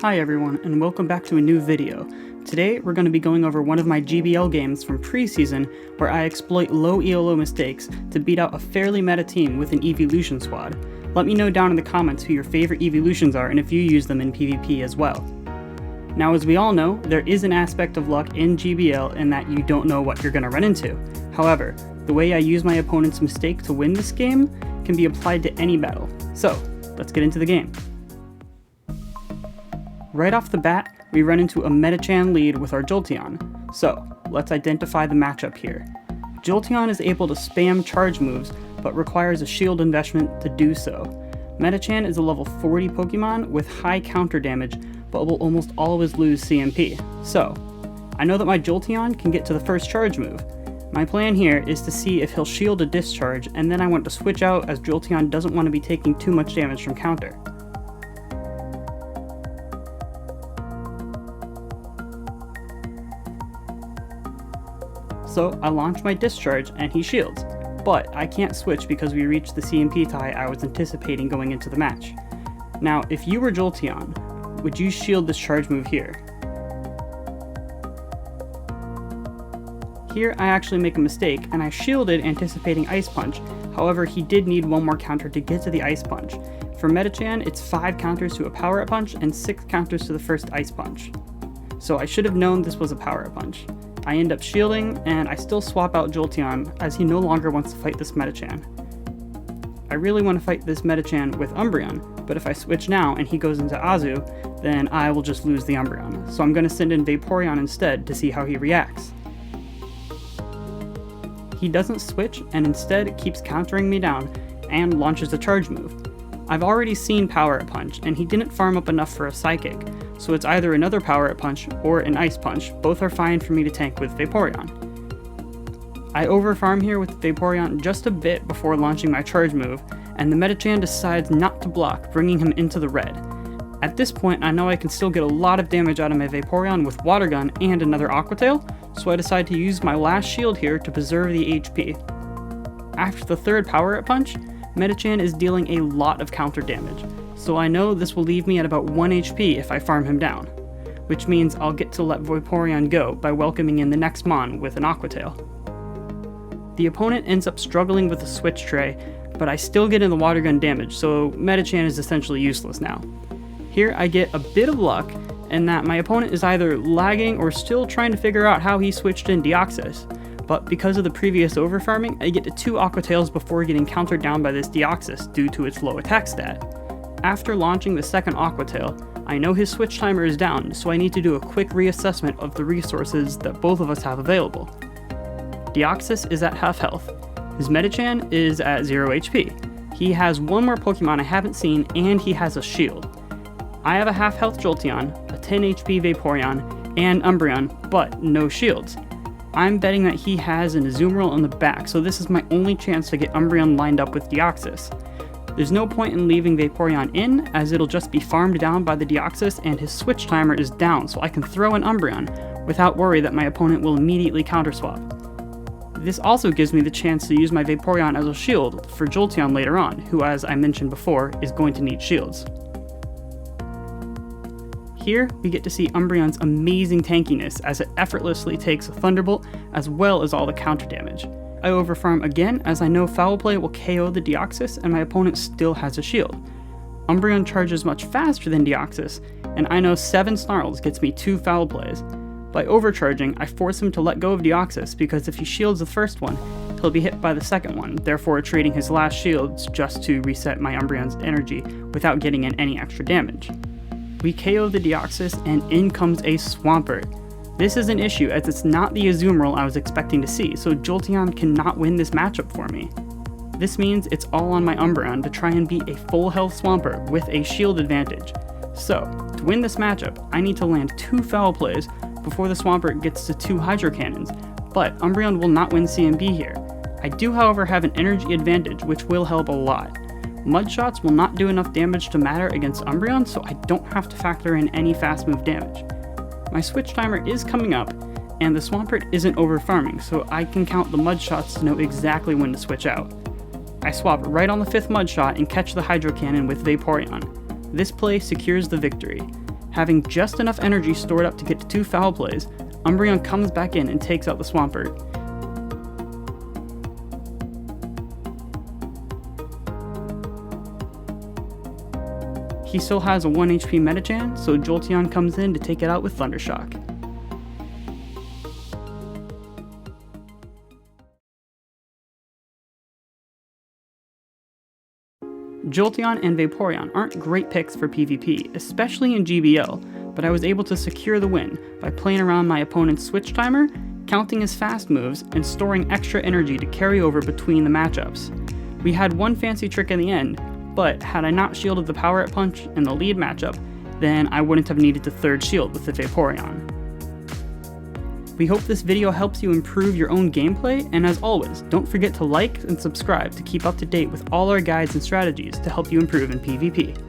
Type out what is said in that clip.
Hi everyone, and welcome back to a new video. Today we're going to be going over one of my GBL games from preseason where I exploit low ELO mistakes to beat out a fairly meta team with an Eeveelution squad. Let me know down in the comments who your favorite Eeveelutions are and if you use them in PvP as well. Now, as we all know, there is an aspect of luck in GBL in that you don't know what you're going to run into. However, the way I use my opponent's mistake to win this game can be applied to any battle. So, let's get into the game. Right off the bat, we run into a Medicham Lead with our Jolteon. So, let's identify the matchup here. Jolteon is able to spam charge moves, but requires a shield investment to do so. Medicham is a level 40 Pokemon with high counter damage, but will almost always lose CMP. So, I know that my Jolteon can get to the first charge move. My plan here is to see if he'll shield a discharge, and then I want to switch out as Jolteon doesn't want to be taking too much damage from counter. So I launch my discharge and he shields, but I can't switch because we reached the CMP tie I was anticipating going into the match. Now, if you were Jolteon, would you shield this charge move here? Here I actually make a mistake and I shielded anticipating Ice Punch, however he did need one more counter to get to the Ice Punch. For Medicham, it's 5 counters to a Power Up Punch and 6 counters to the first Ice Punch. So I should have known this was a Power Up Punch. I end up shielding, and I still swap out Jolteon as he no longer wants to fight this Medicham. I really want to fight this Medicham with Umbreon, but if I switch now and he goes into Azu, then I will just lose the Umbreon. So I'm going to send in Vaporeon instead to see how he reacts. He doesn't switch and instead keeps countering me down and launches a charge move. I've already seen Power Up Punch, and he didn't farm up enough for a Psychic, so it's either another Power Up Punch or an Ice Punch. Both are fine for me to tank with Vaporeon. I overfarm here with Vaporeon just a bit before launching my charge move, and the Medicham decides not to block, bringing him into the red. At this point, I know I can still get a lot of damage out of my Vaporeon with Water Gun and another Aqua Tail, so I decide to use my last shield here to preserve the HP. After the third Power Up Punch, Medicham is dealing a lot of counter damage, so I know this will leave me at about 1 HP if I farm him down, which means I'll get to let Vaporeon go by welcoming in the next Mon with an Aqua Tail. The opponent ends up struggling with the switch tray, but I still get in the Water Gun damage, so Medicham is essentially useless now. Here I get a bit of luck in that my opponent is either lagging or still trying to figure out how he switched in Deoxys, but because of the previous overfarming, I get to 2 Aqua Tails before getting countered down by this Deoxys due to its low attack stat. After launching the second Aqua Tail, I know his switch timer is down, so I need to do a quick reassessment of the resources that both of us have available. Deoxys is at half health, his Medicham is at 0 HP, he has one more Pokemon I haven't seen, and he has a shield. I have a half health Jolteon, a 10 HP Vaporeon, and Umbreon, but no shields. I'm betting that he has an Azumarill on the back, so this is my only chance to get Umbreon lined up with Deoxys. There's no point in leaving Vaporeon in, as it'll just be farmed down by the Deoxys and his switch timer is down, so I can throw an Umbreon without worry that my opponent will immediately counterswap. This also gives me the chance to use my Vaporeon as a shield for Jolteon later on, who, as I mentioned before, is going to need shields. Here, we get to see Umbreon's amazing tankiness as it effortlessly takes a Thunderbolt as well as all the counter damage. I overfarm again as I know Foul Play will KO the Deoxys and my opponent still has a shield. Umbreon charges much faster than Deoxys, and I know 7 Snarls gets me 2 Foul Plays. By overcharging, I force him to let go of Deoxys because if he shields the first one, he'll be hit by the second one, therefore trading his last shields just to reset my Umbreon's energy without getting in any extra damage. We KO the Deoxys and in comes a Swampert. This is an issue as it's not the Azumarill I was expecting to see, so Jolteon cannot win this matchup for me. This means it's all on my Umbreon to try and beat a full health Swampert with a shield advantage. So, to win this matchup, I need to land 2 Foul Plays before the Swampert gets to 2 Hydro Cannons, but Umbreon will not win CMP here. I do however have an energy advantage which will help a lot. Mud Shots will not do enough damage to matter against Umbreon, so I don't have to factor in any fast move damage. My switch timer is coming up, and the Swampert isn't overfarming, so I can count the Mud Shots to know exactly when to switch out. I swap right on the 5th Mud Shot and catch the Hydro Cannon with Vaporeon. This play secures the victory. Having just enough energy stored up to get to 2 foul plays, Umbreon comes back in and takes out the Swampert. He still has a 1 HP Medicham, so Jolteon comes in to take it out with Thundershock. Jolteon and Vaporeon aren't great picks for PvP, especially in GBL, but I was able to secure the win by playing around my opponent's switch timer, counting his fast moves, and storing extra energy to carry over between the matchups. We had one fancy trick in the end, but had I not shielded the Power-Up Punch in the lead matchup, then I wouldn't have needed to third shield with the Vaporeon. We hope this video helps you improve your own gameplay, and as always, don't forget to like and subscribe to keep up to date with all our guides and strategies to help you improve in PvP.